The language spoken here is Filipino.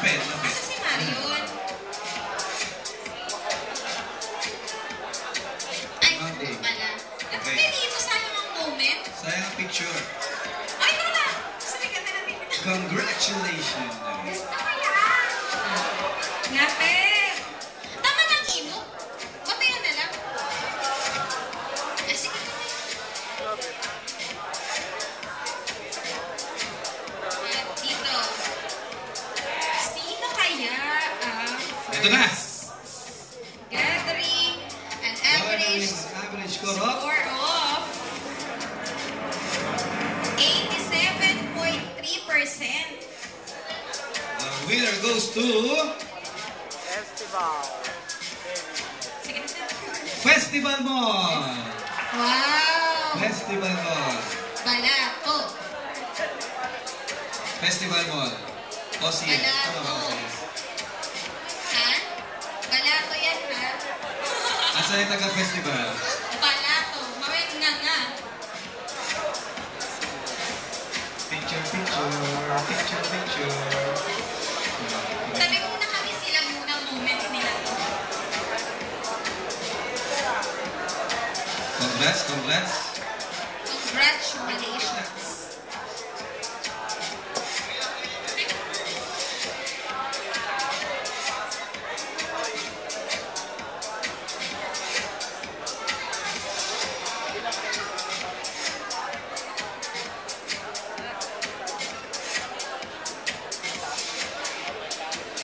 Lapit, lapit. Asa si Marion? Ay, Monday. pala. Okay. Hindi dito, sayang ang moment. Sayang ang picture. Ay, ikaw na! Sabi ka na natin. Congratulations! Gusto ko yan! Lapit! Tama ng ino. Mamaya na lang. Sige na. At dito. Sino kaya ang Ito na! gathering an average Average score of score of 87.3%. the winner goes to Festival. Sige na sir. Festival Mall! Wow! Festival Mall. Balato. Festival Mall. O siya. Balato. Tama ba siya? Ha? Balato yan ha? Asa yung taga-festival? Balato. Mawag nga. Picture, picture. Picture, picture. Sabi ko na kami sila muna moment nila. Congrats, congrats. Congratulations.